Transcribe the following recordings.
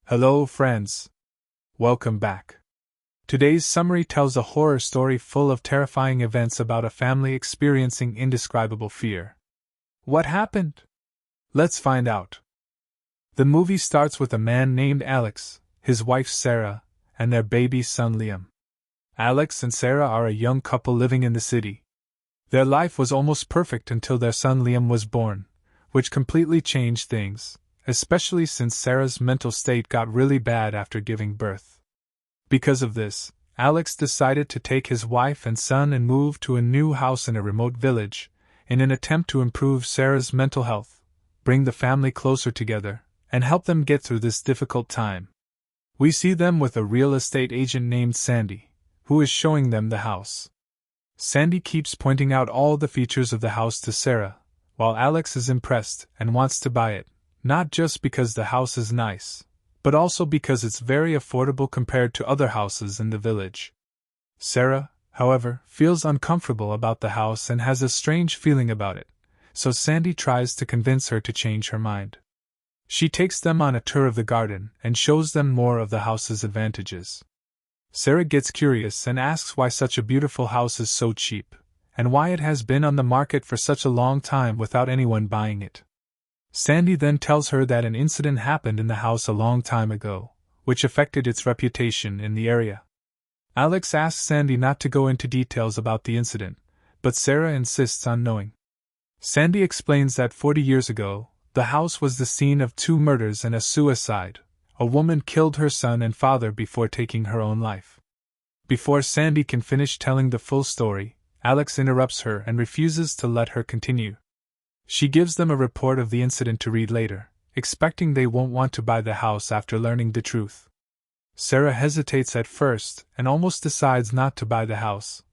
Hello, friends. Welcome back. Today's summary tells a horror story full of terrifying events about a family experiencing indescribable fear. What happened? Let's find out. The movie starts with a man named Alex, his wife Sarah, and their baby son Liam. Alex and Sarah are a young couple living in the city. Their life was almost perfect until their son Liam was born, which completely changed things, especially since Sarah's mental state got really bad after giving birth. Because of this, Alex decided to take his wife and son and move to a new house in a remote village, in an attempt to improve Sarah's mental health, bring the family closer together, and help them get through this difficult time. We see them with a real estate agent named Sandy, who is showing them the house. Sandy keeps pointing out all the features of the house to Sarah, while Alex is impressed and wants to buy it. Not just because the house is nice, but also because it's very affordable compared to other houses in the village. Sarah, however, feels uncomfortable about the house and has a strange feeling about it, so Sandy tries to convince her to change her mind. She takes them on a tour of the garden and shows them more of the house's advantages. Sarah gets curious and asks why such a beautiful house is so cheap, and why it has been on the market for such a long time without anyone buying it. Sandy then tells her that an incident happened in the house a long time ago, which affected its reputation in the area. Alex asks Sandy not to go into details about the incident, but Sarah insists on knowing. Sandy explains that 40 years ago, the house was the scene of 2 murders and a suicide. A woman killed her son and father before taking her own life. Before Sandy can finish telling the full story, Alex interrupts her and refuses to let her continue. She gives them a report of the incident to read later, expecting they won't want to buy the house after learning the truth. Sarah hesitates at first and almost decides not to buy the house,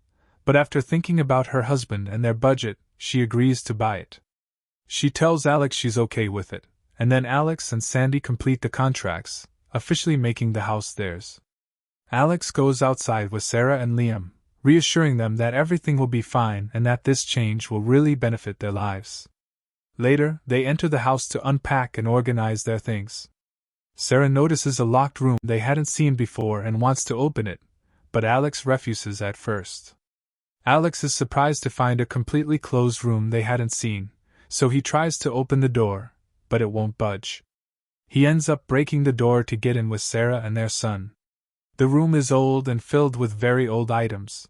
but after thinking about her husband and their budget, she agrees to buy it. She tells Alex she's okay with it, and then Alex and Sandy complete the contracts, officially making the house theirs. Alex goes outside with Sarah and Liam, reassuring them that everything will be fine and that this change will really benefit their lives. Later, they enter the house to unpack and organize their things. Sarah notices a locked room they hadn't seen before and wants to open it, but Alex refuses at first. Alex is surprised to find a completely closed room they hadn't seen, so he tries to open the door, but it won't budge. He ends up breaking the door to get in with Sarah and their son. The room is old and filled with very old items.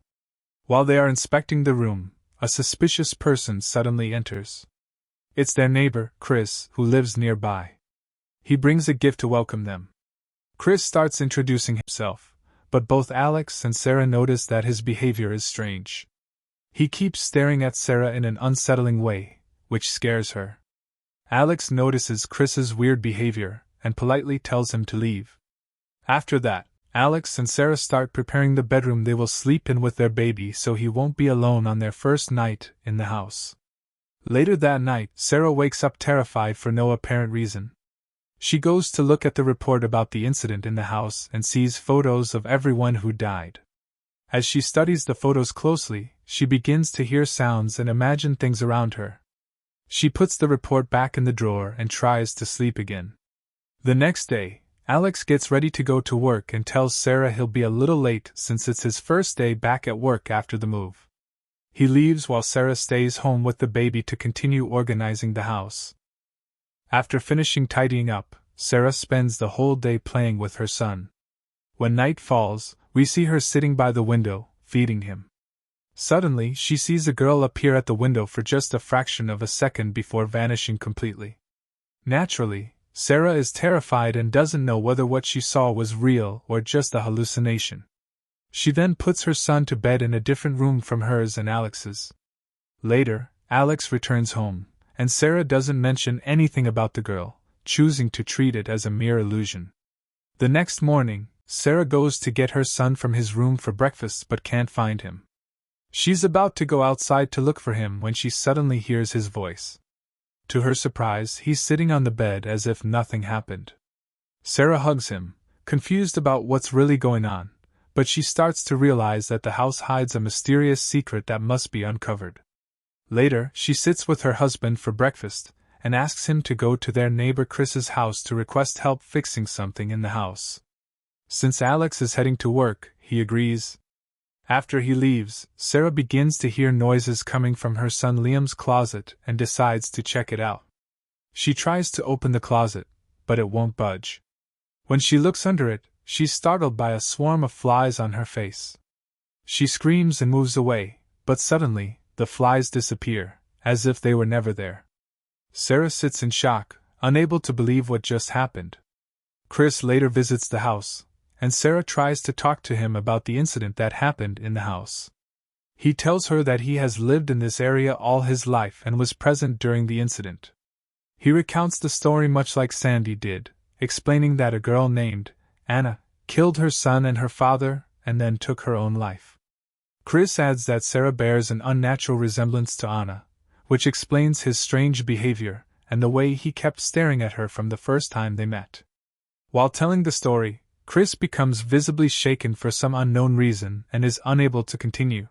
While they are inspecting the room, a suspicious person suddenly enters. It's their neighbor, Chris, who lives nearby. He brings a gift to welcome them. Chris starts introducing himself, but both Alex and Sarah notice that his behavior is strange. He keeps staring at Sarah in an unsettling way, which scares her. Alex notices Chris's weird behavior and politely tells him to leave. After that, Alex and Sarah start preparing the bedroom they will sleep in with their baby so he won't be alone on their first night in the house. Later that night, Sarah wakes up terrified for no apparent reason. She goes to look at the report about the incident in the house and sees photos of everyone who died. As she studies the photos closely, she begins to hear sounds and imagine things around her. She puts the report back in the drawer and tries to sleep again. The next day, Alex gets ready to go to work and tells Sarah he'll be a little late since it's his first day back at work after the move. He leaves while Sarah stays home with the baby to continue organizing the house. After finishing tidying up, Sarah spends the whole day playing with her son. When night falls, we see her sitting by the window, feeding him. Suddenly, she sees a girl appear at the window for just a fraction of a second before vanishing completely. Naturally, Sarah is terrified and doesn't know whether what she saw was real or just a hallucination. She then puts her son to bed in a different room from hers and Alex's. Later, Alex returns home, and Sarah doesn't mention anything about the girl, choosing to treat it as a mere illusion. The next morning, Sarah goes to get her son from his room for breakfast but can't find him. She's about to go outside to look for him when she suddenly hears his voice. To her surprise, he's sitting on the bed as if nothing happened. Sarah hugs him, confused about what's really going on, but she starts to realize that the house hides a mysterious secret that must be uncovered. Later, she sits with her husband for breakfast, and asks him to go to their neighbor Chris's house to request help fixing something in the house. Since Alex is heading to work, he agrees. After he leaves, Sarah begins to hear noises coming from her son Liam's closet and decides to check it out. She tries to open the closet, but it won't budge. When she looks under it, she's startled by a swarm of flies on her face. She screams and moves away, but suddenly, the flies disappear, as if they were never there. Sarah sits in shock, unable to believe what just happened. Chris later visits the house, and Sarah tries to talk to him about the incident that happened in the house. He tells her that he has lived in this area all his life and was present during the incident. He recounts the story much like Sandy did, explaining that a girl named Anna killed her son and her father and then took her own life. Chris adds that Sarah bears an unnatural resemblance to Anna, which explains his strange behavior and the way he kept staring at her from the first time they met. While telling the story, Chris becomes visibly shaken for some unknown reason and is unable to continue.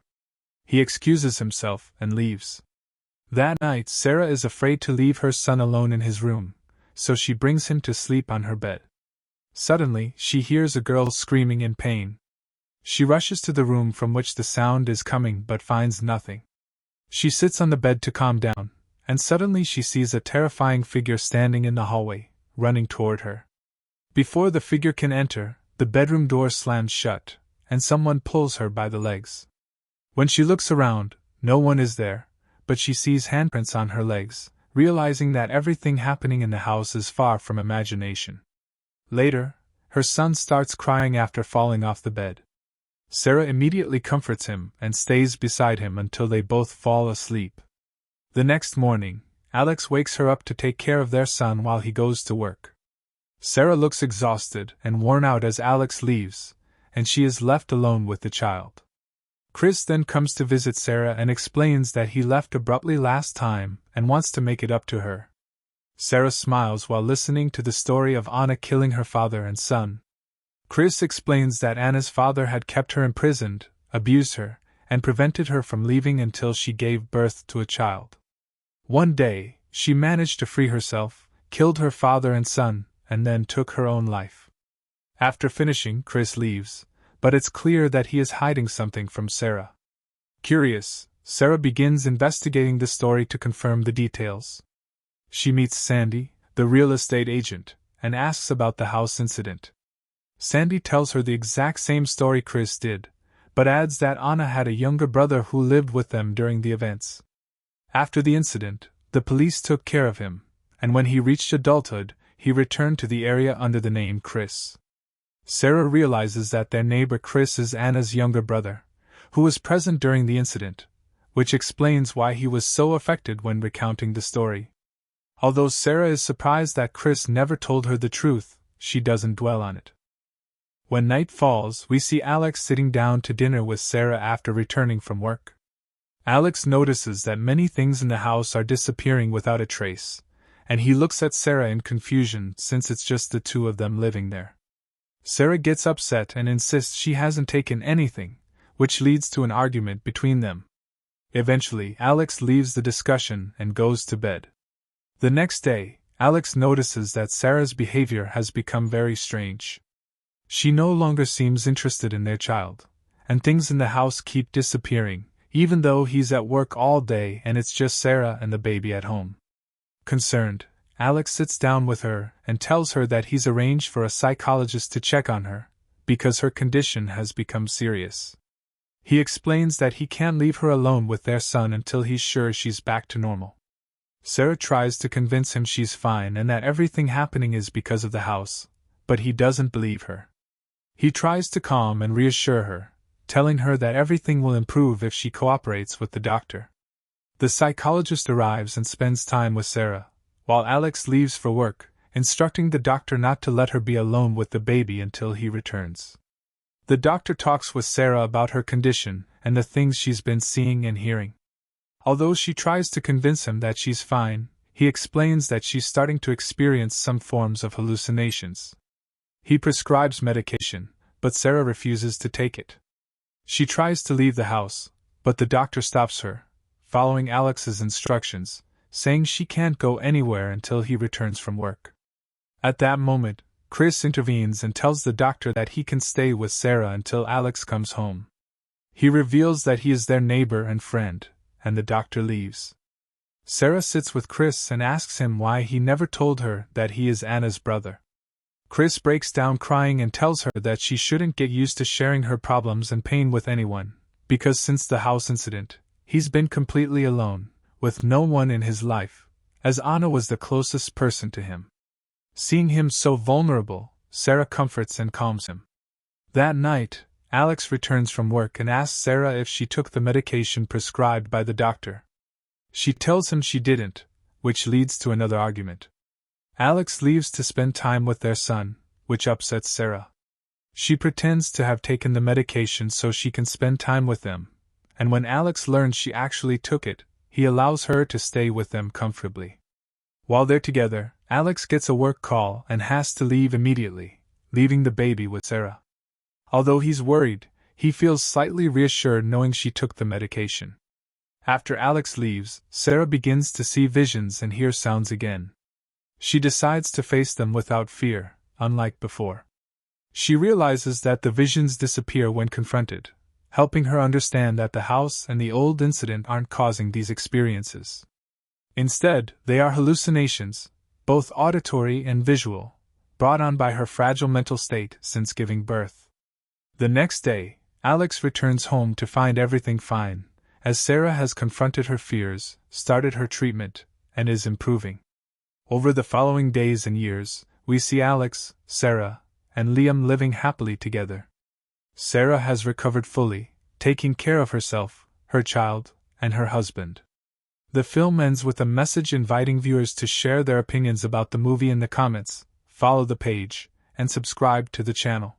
He excuses himself and leaves. That night, Sarah is afraid to leave her son alone in his room, so she brings him to sleep on her bed. Suddenly, she hears a girl screaming in pain. She rushes to the room from which the sound is coming but finds nothing. She sits on the bed to calm down, and suddenly she sees a terrifying figure standing in the hallway, running toward her. Before the figure can enter, the bedroom door slams shut, and someone pulls her by the legs. When she looks around, no one is there, but she sees handprints on her legs, realizing that everything happening in the house is far from imagination. Later, her son starts crying after falling off the bed. Sarah immediately comforts him and stays beside him until they both fall asleep. The next morning, Alex wakes her up to take care of their son while he goes to work. Sarah looks exhausted and worn out as Alex leaves, and she is left alone with the child. Chris then comes to visit Sarah and explains that he left abruptly last time and wants to make it up to her. Sarah smiles while listening to the story of Anna killing her father and son. Chris explains that Anna's father had kept her imprisoned, abused her, and prevented her from leaving until she gave birth to a child. One day, she managed to free herself, killed her father and son, and then took her own life. After finishing, Chris leaves, but it's clear that he is hiding something from Sarah. Curious, Sarah begins investigating the story to confirm the details. She meets Sandy, the real estate agent, and asks about the house incident. Sandy tells her the exact same story Chris did, but adds that Anna had a younger brother who lived with them during the events. After the incident, the police took care of him, and when he reached adulthood, he returned to the area under the name Chris. Sarah realizes that their neighbor Chris is Anna's younger brother, who was present during the incident, which explains why he was so affected when recounting the story. Although Sarah is surprised that Chris never told her the truth, she doesn't dwell on it. When night falls, we see Alex sitting down to dinner with Sarah after returning from work. Alex notices that many things in the house are disappearing without a trace, and he looks at Sarah in confusion since it's just the two of them living there. Sarah gets upset and insists she hasn't taken anything, which leads to an argument between them. Eventually, Alex leaves the discussion and goes to bed. The next day, Alex notices that Sarah's behavior has become very strange. She no longer seems interested in their child, and things in the house keep disappearing, even though he's at work all day and it's just Sarah and the baby at home. Concerned, Alex sits down with her and tells her that he's arranged for a psychologist to check on her, because her condition has become serious. He explains that he can't leave her alone with their son until he's sure she's back to normal. Sarah tries to convince him she's fine and that everything happening is because of the house, but he doesn't believe her. He tries to calm and reassure her, telling her that everything will improve if she cooperates with the doctor. The psychologist arrives and spends time with Sarah, while Alex leaves for work, instructing the doctor not to let her be alone with the baby until he returns. The doctor talks with Sarah about her condition and the things she's been seeing and hearing. Although she tries to convince him that she's fine, he explains that she's starting to experience some forms of hallucinations. He prescribes medication, but Sarah refuses to take it. She tries to leave the house, but the doctor stops her, following Alex's instructions, saying she can't go anywhere until he returns from work. At that moment, Chris intervenes and tells the doctor that he can stay with Sarah until Alex comes home. He reveals that he is their neighbor and friend, and the doctor leaves. Sarah sits with Chris and asks him why he never told her that he is Anna's brother. Chris breaks down crying and tells her that she shouldn't get used to sharing her problems and pain with anyone, because since the house incident, he's been completely alone, with no one in his life, as Anna was the closest person to him. Seeing him so vulnerable, Sarah comforts and calms him. That night, Alex returns from work and asks Sarah if she took the medication prescribed by the doctor. She tells him she didn't, which leads to another argument. Alex leaves to spend time with their son, which upsets Sarah. She pretends to have taken the medication so she can spend time with them, and when Alex learns she actually took it, he allows her to stay with them comfortably. While they're together, Alex gets a work call and has to leave immediately, leaving the baby with Sarah. Although he's worried, he feels slightly reassured knowing she took the medication. After Alex leaves, Sarah begins to see visions and hear sounds again. She decides to face them without fear, unlike before. She realizes that the visions disappear when confronted, helping her understand that the house and the old incident aren't causing these experiences. Instead, they are hallucinations, both auditory and visual, brought on by her fragile mental state since giving birth. The next day, Alex returns home to find everything fine, as Sarah has confronted her fears, started her treatment, and is improving. Over the following days and years, we see Alex, Sarah, and Liam living happily together. Sarah has recovered fully, taking care of herself, her child, and her husband. The film ends with a message inviting viewers to share their opinions about the movie in the comments, follow the page, and subscribe to the channel.